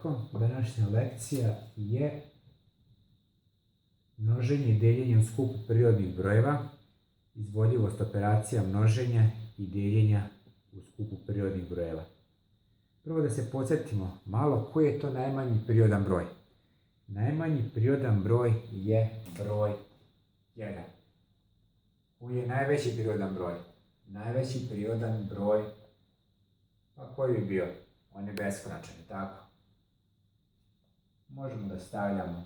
kratko. Današnja lekcija je množenje i deljenje u skupu prirodnih brojeva, izvodljivost operacija množenja i deljenja u skupu prirodnih brojeva. Prvo da se podsjetimo malo koji je to najmanji prirodan broj. Najmanji prirodan broj je broj 1. Koji je najveći prirodan broj? Najveći prirodan broj, pa koji bi bio? On je beskonačan, tako? Možemo da stavljamo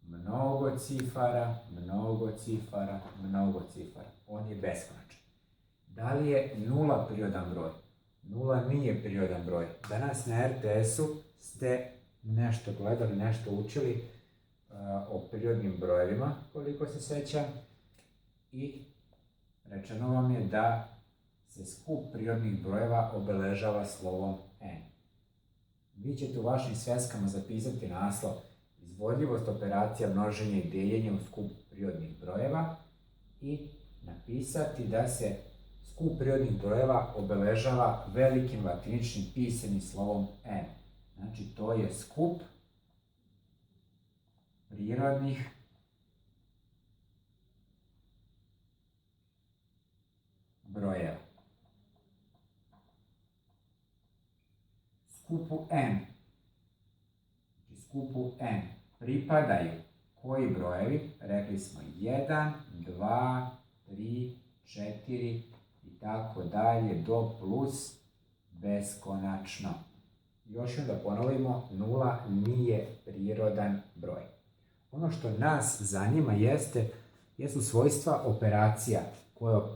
mnogo cifara, mnogo cifara, mnogo cifara. On je beskonačan. Da li je 0 prirodan broj? 0 nije prirodan broj. Danas na RTS-u ste nešto gledali, nešto učili o prirodnim brojevima, koliko se sećam, i rečeno vam je da se skup prirodnih brojeva obeležava slovom n. Vi ćete u vašim sveskama zapisati naslov izvodljivost operacija množenja i deljenja u skup prirodnih brojeva i napisati da se skup prirodnih brojeva obeležava velikim latiničnim pisanim slovom n. Znači, to je skup prirodnih brojeva. Skupu n pripadaju koji brojevi? Rekli smo 1, 2, 3, 4 i tako dalje do plus beskonačno. Još jednom da ponovimo, 0 nije prirodan broj. Ono što nas zanima jesu svojstva operacija.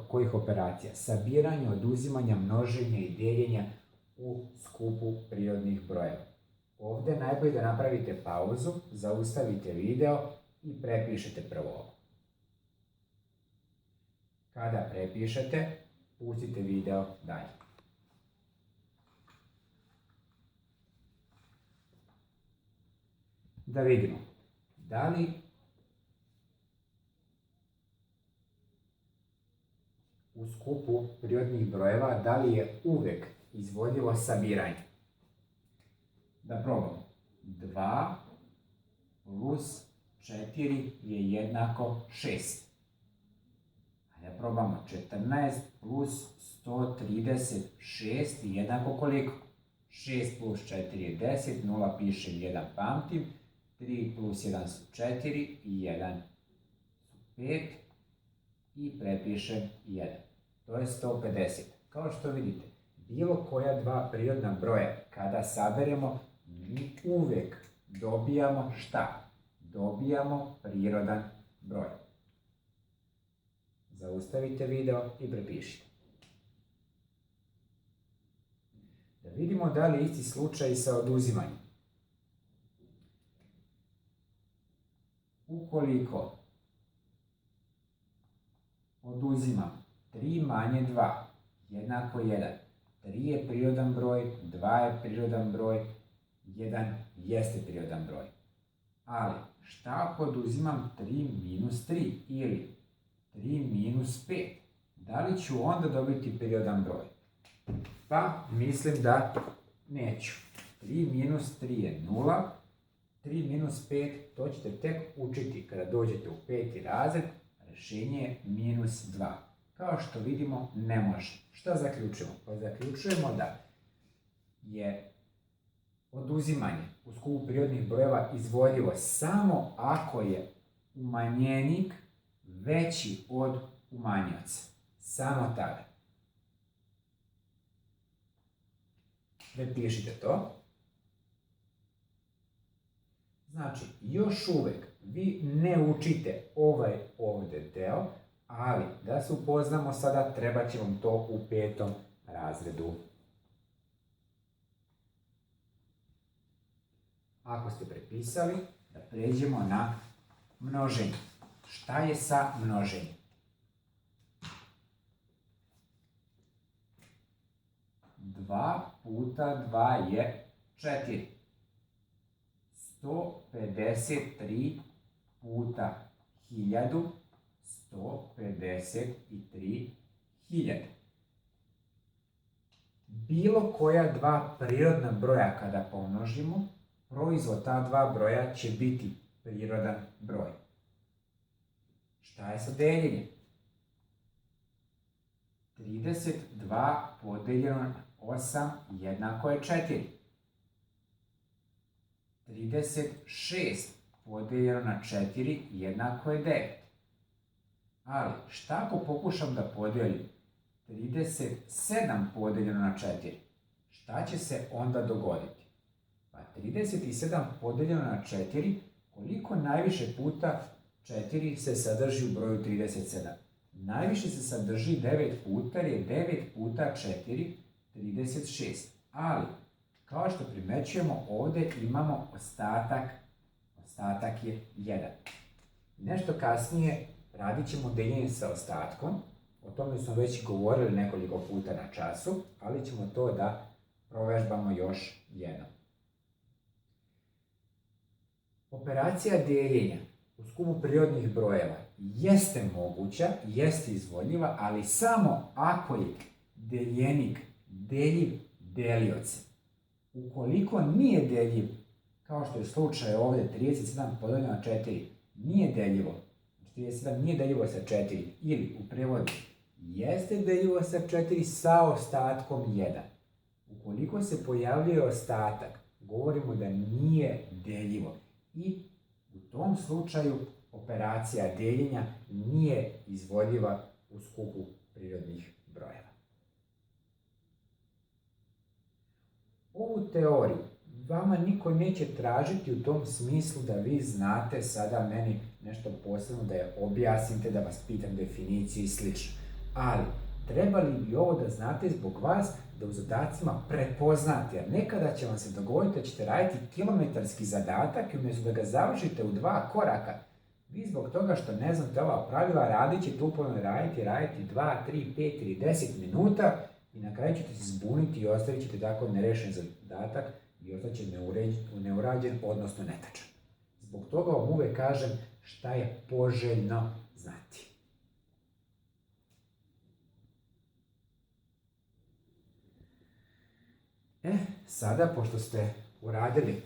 Kojih operacija? Sabiranja, oduzimanja, množenja i deljenja u skupu prirodnih brojeva. Ovdje je najbolje da napravite pauzu, zaustavite video i prepišete prvo ovo. Kada prepišete, pustite video dalje. Da vidimo, da li u skupu prirodnih brojeva, da li je uvek izvodljivo sabiranje. Da probamo. 2 plus 4 je jednako 6. Hajde probamo. 14 plus 136 je jednako koliko? 6 plus 4 je 10, 0 pišem, 1 pamtim, 3 plus 1 su 4 i 1 su 5 i prepišem 1. To je 150. Kao što vidite, bilo koja dva prirodna broja, kada saberemo, mi uvek dobijamo šta? Dobijamo prirodan broj. Zaustavite video i prepišite. Da vidimo da li je isti slučaj sa oduzimanjem. Ukoliko oduzimam 3 manje 2 jednako 1, 3 je prirodan broj, 2 je prirodan broj, 1 jeste prirodan broj. Ali, šta ako oduzimam 3 minus 3 ili 3 minus 5? Da li ću onda dobiti prirodan broj? Pa, mislim da neću. 3 minus 3 je 0, 3 minus 5, to ćete tek učiti kada dođete u 5. razred, rešenje je minus 2. Kao što vidimo, ne može. Šta zaključujemo? Pa zaključujemo da je oduzimanje u skupu prirodnih brojeva izvodljivo samo ako je umanjenik veći od umanjioca. Samo tada. Prepišite to. Znači, još uvek vi ne učite ovaj ovdje deo, ali da se upoznamo sada, treba će vam to u 5. razredu. Ako ste prepisali, da pređemo na množenje. Šta je sa množenjem? 2 puta 2 je 4. 153 puta 1000, 153.000. Bilo koja dva prirodna broja kada pomnožimo, proizvod ta dva broja će biti prirodan broj. Šta je sa deljenjem? 32 podeljeno na 8 jednako je 4. 36 podeljeno na 4 jednako je 9. Ali šta ako pokušam da podelim 37 podeljeno na 4? Šta će se onda dogoditi? Pa 37 podeljeno na 4, koliko najviše puta 4 se sadrži u broju 37? Najviše se sadrži 9 puta, jer je 9 puta 4, 36. Ali, kao što primećujemo, ovdje imamo ostatak. Ostatak je 1. Nešto kasnije radit ćemo deljenje sa ostatkom. O tome smo već govorili nekoliko puta na času, ali ćemo to da provežbamo još jednom. Operacija deljenja u skupu prirodnih brojeva jeste moguća, jeste izvodljiva, ali samo ako je deljenik deljiv deliocem. Ukoliko nije deljiv, kao što je slučaj ovdje 37 podeljeno na 4, nije deljivo, 37 nije deljivo sa 4, ili u prevodu jeste deljivo sa 4 sa ostatkom 1. Ukoliko se pojavljuje ostatak, govorimo da nije deljivo i u tom slučaju operacija deljenja nije izvodljiva u skupu prirodnih brojeva. Ovu teoriju vama niko neće tražiti u tom smislu da vi znate sada meni nešto posebno, da je objasnite, da vas pitam definiciju i sl. Ali trebali bi ovo da znate zbog vas, da u zadacima prepoznate, jer nekada će vam se dogoditi da ćete raditi kilometarski zadatak i umjesto da ga završite u 2 koraka, vi zbog toga što ne znate ova pravila radit ćete uporno raditi 2, 3, 5 ili 10 minuta i na kraju ćete se zbuniti i ostavit ćete tako nerešen zadatak i ostaće neurađen, odnosno netačan. Zbog toga vam uvek kažem šta je poželjno znati. Sada, pošto ste uradili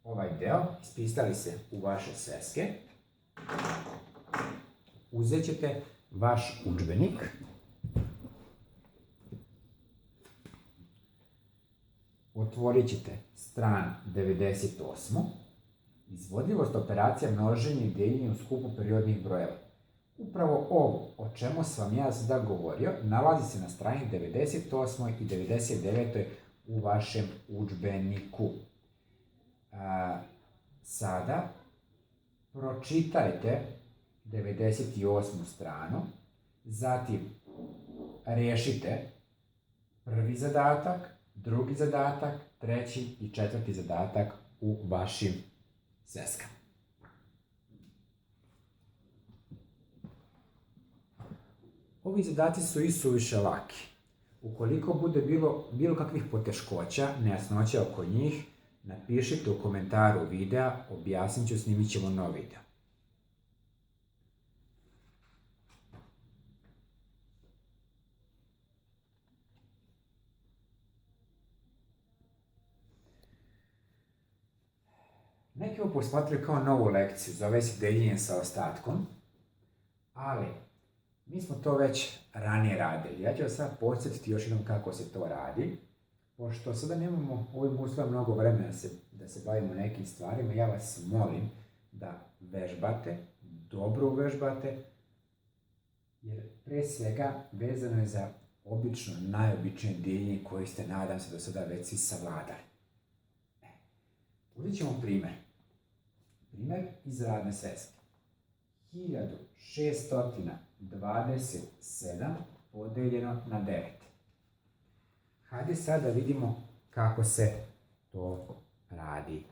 ovaj deo, ispisali se u vaše sveske, uzet ćete vaš udžbenik, otvorit ćete stranu 98. Izvodljivost operacija množenja i deljenja u skupu prirodnih brojeva. Upravo ovo o čemu sam ja sada govorio nalazi se na strani 98. i 99. u vašem udžbeniku. Sada pročitajte 98. stranu, zatim rešite prvi zadatak, drugi zadatak, treći i četvrti zadatak u vašim sveskama. Ovi zadaci su i suviše laki. Ukoliko bude bilo kakvih poteškoća, nejasnoća oko njih, napišite u komentaru videa, objasnit ću, snimit ćemo nov video. Neki ovo posmatraju kao novu lekciju, zove se deljenje sa ostatkom, ali mi smo to već ranije radili. Ja ću vas sad podsjetiti još jednom kako se to radi. Pošto sada nemamo u ovim uslovima mnogo vremena da se bavimo nekim stvarima, ja vas molim da vežbate, dobro uvežbate, jer pre svega vezano je za obično najobičnije deljenje koje ste, nadam se, do sada već svi savladali. Uzet ćemo primer. Primer iz radne sveske. 1627 podeljeno na 9. Hajde sad da vidimo kako se to radi.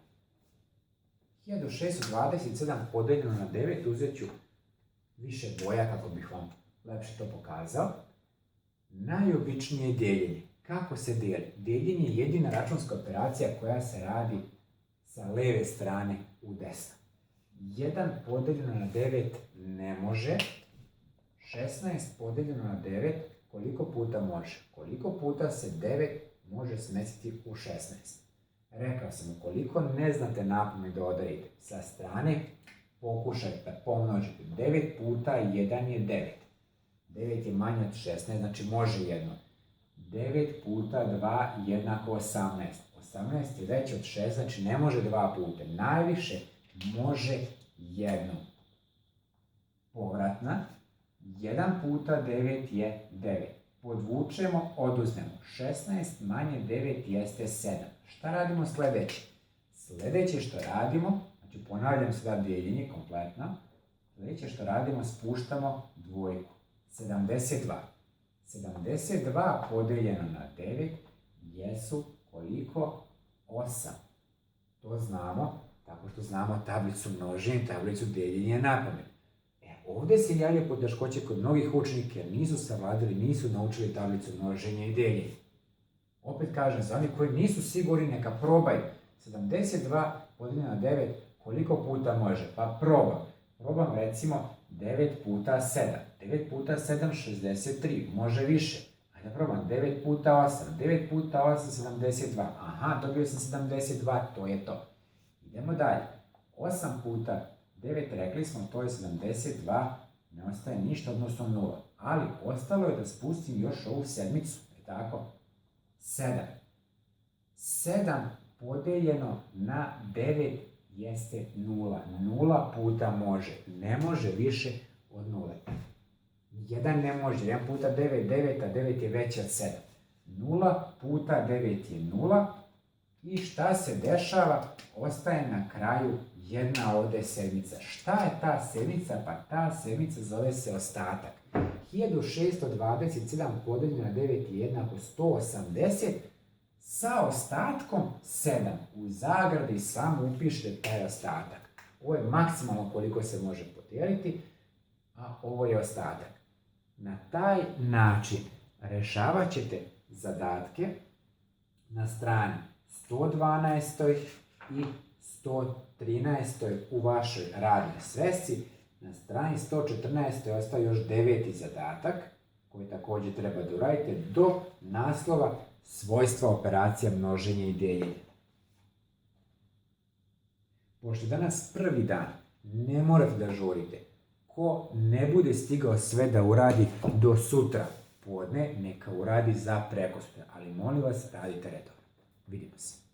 1627 podeljeno na 9, uzet ću više boja kako bih vam lepše to pokazao. Najobičnije deljenje. Kako se deli? Deljenje je jedina računska operacija koja se radi sa leve strane u desno. 1 podeljeno na 9 ne može. 16 podeljeno na 9 koliko puta može? Koliko puta se 9 može smestiti u 16? Rekao sam, ukoliko ne znate napamet da odredite sa strane, pokušajte pomnožiti. 9 puta 1 je 9. 9 je manje od 16, znači može jedno. 9 puta 2 jednako 18. 18 je veće od 6, znači ne može 2 puta. Najviše može jedno. Povratna. 1 puta 9 je 9. Podvučemo, oduzmemo. 16 manje 9 jeste 7. Šta radimo sljedeće? Sljedeće što radimo, znači ponavljam sada dijeljenje kompletno, sljedeće što radimo, spuštamo dvojku. 72. 72 podeljeno na 9 jesu koliko? 8. To znamo tako što znamo tablicu množenja i tablicu dijeljenja napamet. Ovdje se javlja poteškoće kod mnogih učenika jer nisu savladali, nisu naučili tablicu množenja i dijeljenja. Opet kažem, za oni koji nisu sigurni, neka probaju. 72 podijeljeno na 9, koliko puta može? Pa probam. Probam recimo 9 puta 7. 9 puta 7, 63. Može više. Ajde probam. 9 puta 8. 9 puta 8, 72. Aha, dobio sam 72, to je to. Idemo dalje. 8 puta 9, rekli smo, to je 72, ne ostaje ništa, odnosno 0. Ali ostalo je da spustim još ovu sedmicu, je tako? 7. 7 podeljeno na 9 jeste 0. 0 puta može, ne može više od 0. 1 ne može, 1 puta 9, 9, a 9 je veće od 7. 0 puta 9 je 0. I šta se dešava? Ostaje na kraju jedna ovdje sedmica. Šta je ta sedmica? Pa ta sedmica zove se ostatak. 1627 podeljeno na 9 je jednako 180 sa ostatkom 7. U zagradi samo upišite taj ostatak. Ovo je maksimalno koliko se može podijeliti, a ovo je ostatak. Na taj način rješavat ćete zadatke na strani 112. i 113. u vašoj radnoj svesci. Na strani 114. ostaje još 9. zadatak koji također treba da uradite do naslova svojstva operacija množenja i dijeljenja. Pošto je danas prvi dan, ne morate da žurite. Ko ne bude stigao sve da uradi do sutra podne, neka uradi za prekosutra. Ali molim vas, radite redovno. Vidimo se.